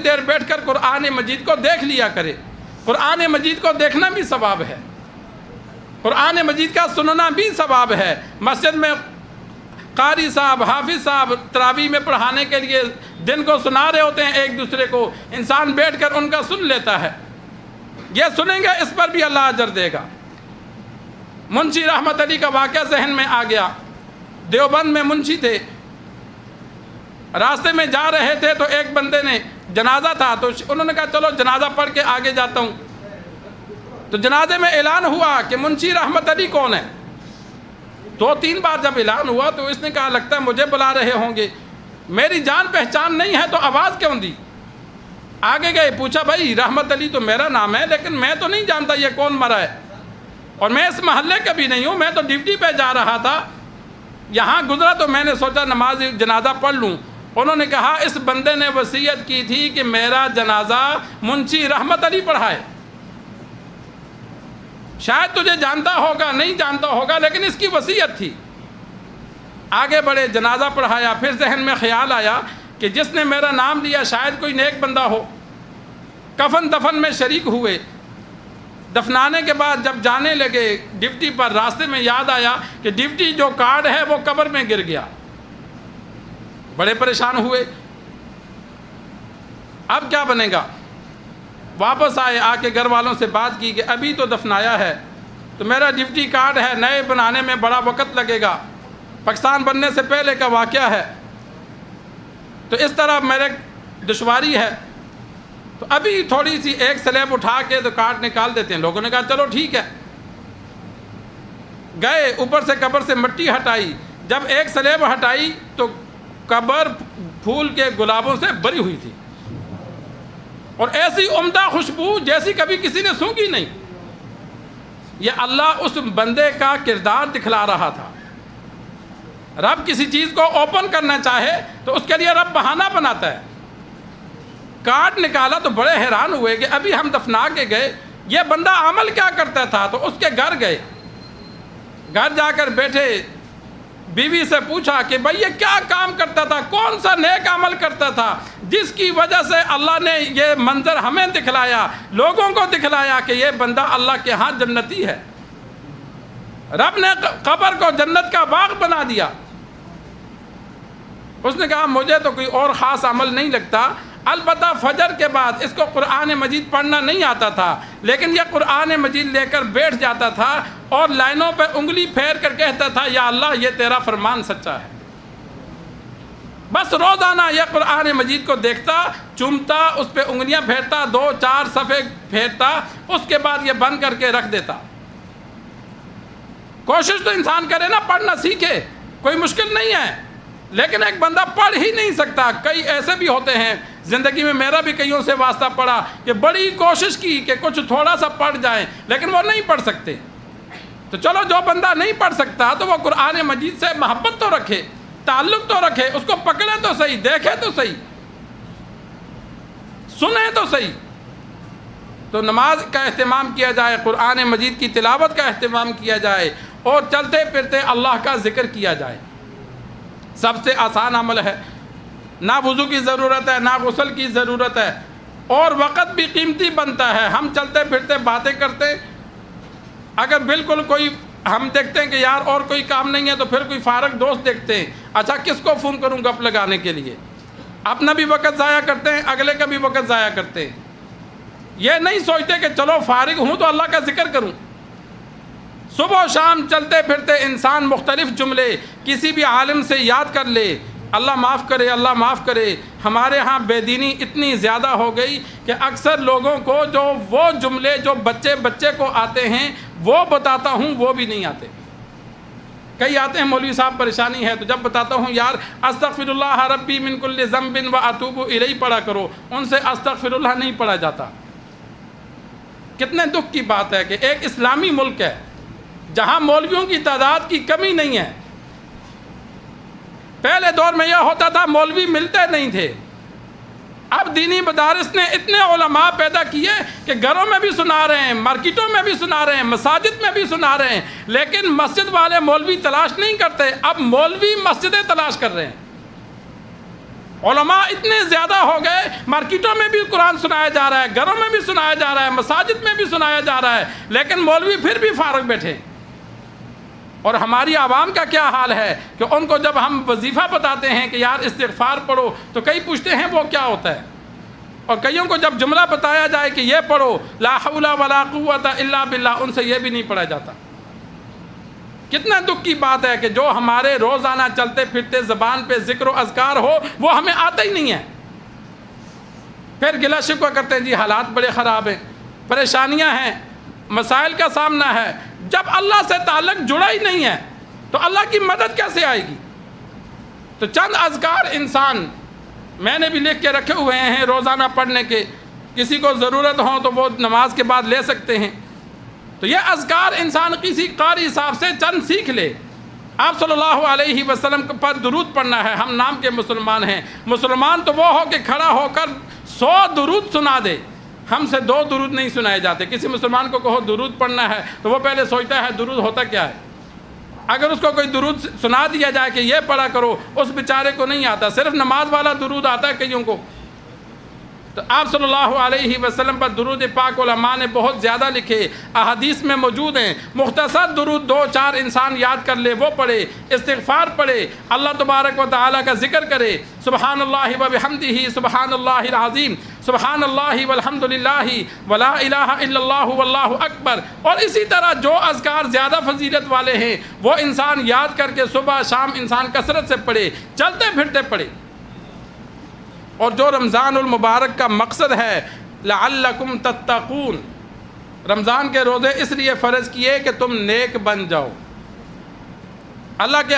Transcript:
دیر بیٹھ کر قرآن مجید کو دیکھ لیا کرے۔ قرآن مجید کو دیکھنا بھی ثواب ہے، قرآن مجید کا سننا بھی ثواب ہے۔ مسجد میں قاری صاحب، حافظ صاحب تراویح میں پڑھانے کے لیے دن کو سنا رہے ہوتے ہیں ایک دوسرے کو، انسان بیٹھ کر ان کا سن لیتا ہے، یہ سنیں گے اس پر بھی اللہ اجر دے گا۔ منشی رحمت علی کا واقعہ ذہن میں آ گیا۔ دیوبند میں منشی تھے، راستے میں جا رہے تھے تو ایک بندے نے جنازہ تھا تو انہوں نے کہا چلو جنازہ پڑھ کے آگے جاتا ہوں۔ تو جنازے میں اعلان ہوا کہ منشی رحمت علی کون ہے؟ 2-3 بار جب اعلان ہوا تو اس نے کہا لگتا ہے مجھے بلا رہے ہوں گے، میری جان پہچان نہیں ہے تو آواز کیوں دی؟ آگے گئے، پوچھا بھائی رحمت علی تو میرا نام ہے لیکن میں تو نہیں جانتا یہ کون مرا ہے، اور میں اس محلے کا بھی نہیں ہوں، میں تو ڈیوٹی پہ جا رہا تھا، یہاں گزرا تو میں نے سوچا نماز جنازہ پڑھ لوں۔ انہوں نے کہا اس بندے نے وصیت کی تھی کہ میرا جنازہ منشی رحمت علی پڑھائے، شاید تجھے جانتا ہوگا نہیں جانتا ہوگا لیکن اس کی وصیت تھی۔ آگے بڑھے، جنازہ پڑھایا، پھر ذہن میں خیال آیا کہ جس نے میرا نام لیا شاید کوئی نیک بندہ ہو۔ کفن دفن میں شریک ہوئے، دفنانے کے بعد جب جانے لگے ڈیوٹی پر، راستے میں یاد آیا کہ ڈیوٹی جو کارڈ ہے وہ قبر میں گر گیا، بڑے پریشان ہوئے، اب کیا بنے گا؟ واپس آئے، آ کے گھر والوں سے بات کی کہ ابھی تو دفنایا ہے تو میرا ڈیوٹی کارڈ ہے، نئے بنانے میں بڑا وقت لگے گا، پاکستان بننے سے پہلے کا واقعہ ہے، تو اس طرح میرے دشواری ہے، تو ابھی تھوڑی سی ایک سلیب اٹھا کے تو کارڈ نکال دیتے ہیں۔ لوگوں نے کہا چلو ٹھیک ہے، گئے اوپر سے قبر سے مٹی ہٹائی، جب ایک سلیب ہٹائی تو قبر پھول کے گلابوں سے بھری ہوئی تھی، اور ایسی عمدہ خوشبو جیسی کبھی کسی نے سونگھی نہیں۔ یہ اللہ اس بندے کا کردار دکھلا رہا تھا۔ رب کسی چیز کو اوپن کرنا چاہے تو اس کے لیے رب بہانہ بناتا ہے۔ کارڈ نکالا تو بڑے حیران ہوئے کہ ابھی ہم دفنا کے گئے، یہ بندہ عمل کیا کرتا تھا؟ تو اس کے گھر گئے، گھر جا کر بیٹھے، بیوی سے پوچھا کہ بھئی یہ کیا کام کرتا تھا، کون سا نیک عمل کرتا تھا جس کی وجہ سے اللہ نے یہ منظر ہمیں دکھلایا، لوگوں کو دکھلایا کہ یہ بندہ اللہ کے ہاں جنتی ہے۔ رب نے قبر کو جنت کا باغ بنا دیا۔ اس نے کہا مجھے تو کوئی اور خاص عمل نہیں لگتا، البتہ فجر کے بعد اس کو قرآن مجید پڑھنا نہیں آتا تھا، لیکن یہ قرآن مجید لے کر بیٹھ جاتا تھا اور لائنوں پہ انگلی پھیر کر کہتا تھا یا اللہ یہ تیرا فرمان سچا ہے۔ بس روزانہ یہ قرآن مجید کو دیکھتا، چومتا، اس پہ انگلیاں پھیرتا، 2-4 صفحے پھیرتا، اس کے بعد یہ بند کر کے رکھ دیتا۔ کوشش تو انسان کرے نا، پڑھنا سیکھے، کوئی مشکل نہیں ہے، لیکن ایک بندہ پڑھ ہی نہیں سکتا۔ کئی ایسے بھی ہوتے ہیں، زندگی میں میرا بھی کئیوں سے واسطہ پڑا کہ بڑی کوشش کی کہ کچھ تھوڑا سا پڑھ جائیں لیکن وہ نہیں پڑھ سکتے۔ تو چلو جو بندہ نہیں پڑھ سکتا تو وہ قرآن مجید سے محبت تو رکھے، تعلق تو رکھے، اس کو پکڑے تو صحیح، دیکھے تو صحیح، سنے تو صحیح۔ تو نماز کا اہتمام کیا جائے، قرآن مجید کی تلاوت کا اہتمام کیا جائے، اور چلتے پھرتے اللہ کا ذکر کیا جائے۔ سب سے آسان عمل ہے، نہ وضو کی ضرورت ہے، نہ غسل کی ضرورت ہے، اور وقت بھی قیمتی بنتا ہے۔ ہم چلتے پھرتے باتیں کرتے، اگر بالکل کوئی ہم دیکھتے ہیں کہ یار اور کوئی کام نہیں ہے تو پھر کوئی فارغ دوست دیکھتے ہیں، اچھا کس کو فون کروں گپ لگانے کے لیے، اپنا بھی وقت ضائع کرتے ہیں، اگلے کا بھی وقت ضائع کرتے ہیں۔ یہ نہیں سوچتے کہ چلو فارغ ہوں تو اللہ کا ذکر کروں۔ صبح و شام چلتے پھرتے انسان مختلف جملے کسی بھی عالم سے یاد کر لے، اللہ معاف کرے، اللہ معاف کرے۔ ہمارے ہاں بے دینی اتنی زیادہ ہو گئی کہ اکثر لوگوں کو جو وہ جملے جو بچے کو آتے ہیں وہ بتاتا ہوں وہ بھی نہیں آتے۔ کئی آتے ہیں مولوی صاحب پریشانی ہے تو جب بتاتا ہوں یار استغفر اللہ ربی من کل ذنب و اتوب الیہ پڑھا کرو، ان سے استغفر اللہ نہیں پڑھا جاتا۔ کتنے دکھ کی بات ہے کہ ایک اسلامی ملک ہے جہاں مولویوں کی تعداد کی کمی نہیں ہے۔ پہلے دور میں یہ ہوتا تھا مولوی ملتے نہیں تھے، اب دینی مدارس نے اتنے علماء پیدا کیے کہ گھروں میں بھی سنا رہے ہیں، مارکیٹوں میں بھی سنا رہے ہیں، مساجد میں بھی سنا رہے ہیں، لیکن مسجد والے مولوی تلاش نہیں کرتے، اب مولوی مسجدیں تلاش کر رہے ہیں۔ علماء اتنے زیادہ ہو گئے، مارکیٹوں میں بھی قرآن سنایا جا رہا ہے، گھروں میں بھی سنایا جا رہا ہے، مساجد میں بھی سنایا جا رہا ہے، لیکن مولوی پھر بھی فارغ بیٹھے۔ اور ہماری عوام کا کیا حال ہے کہ ان کو جب ہم وظیفہ بتاتے ہیں کہ یار استغفار پڑھو تو کئی پوچھتے ہیں وہ کیا ہوتا ہے، اور کئیوں کو جب جملہ بتایا جائے کہ یہ پڑھو لا حول ولا قوت الا باللہ، ان سے یہ بھی نہیں پڑھا جاتا۔ کتنا دکھ کی بات ہے کہ جو ہمارے روزانہ چلتے پھرتے زبان پہ ذکر و اذکار ہو وہ ہمیں آتا ہی نہیں ہے۔ پھر گلہ شکوہ کرتے ہیں جی حالات بڑے خراب ہیں، پریشانیاں ہیں، مسائل کا سامنا ہے۔ جب اللہ سے تعلق جڑا ہی نہیں ہے تو اللہ کی مدد کیسے آئے گی؟ تو چند اذکار انسان میں نے بھی لکھ کے رکھے ہوئے ہیں روزانہ پڑھنے کے، کسی کو ضرورت ہو تو وہ نماز کے بعد لے سکتے ہیں۔ تو یہ اذکار انسان کسی قاری صاحب سے چند سیکھ لے۔ آپ صلی اللہ علیہ وسلم پر درود پڑھنا ہے، ہم نام کے مسلمان ہیں۔ مسلمان تو وہ ہو کہ کھڑا ہو کر 100 درود سنا دے، ہم سے 2 درود نہیں سنائے جاتے۔ کسی مسلمان کو کہو درود پڑھنا ہے تو وہ پہلے سوچتا ہے درود ہوتا کیا ہے۔ اگر اس کو کوئی درود سنا دیا جائے کہ یہ پڑھا کرو، اس بیچارے کو نہیں آتا، صرف نماز والا درود آتا ہے کئیوں کو۔ تو آپ صلی اللہ علیہ وسلم پر درود پاک علماء نے بہت زیادہ لکھے، احادیث میں موجود ہیں۔ مختصر درود 2-4 انسان یاد کر لے وہ پڑھے، استغفار پڑھے، اللہ تبارک و تعالیٰ کا ذکر کرے، سبحان اللہ و بحمدہ سبحان اللہ العظیم، سبحان اللہ والحمد للہ ولا الہ الا اللہ واللہ اکبر۔ اور اسی طرح جو اذکار زیادہ فضیلت والے ہیں وہ انسان یاد کر کے صبح شام انسان کثرت سے پڑھے، چلتے پھرتے پڑھے۔ اور جو رمضان المبارک کا مقصد ہے لعلکم تتقون، رمضان کے روزے اس لیے فرض کیے کہ تم نیک بن جاؤ، اللہ کے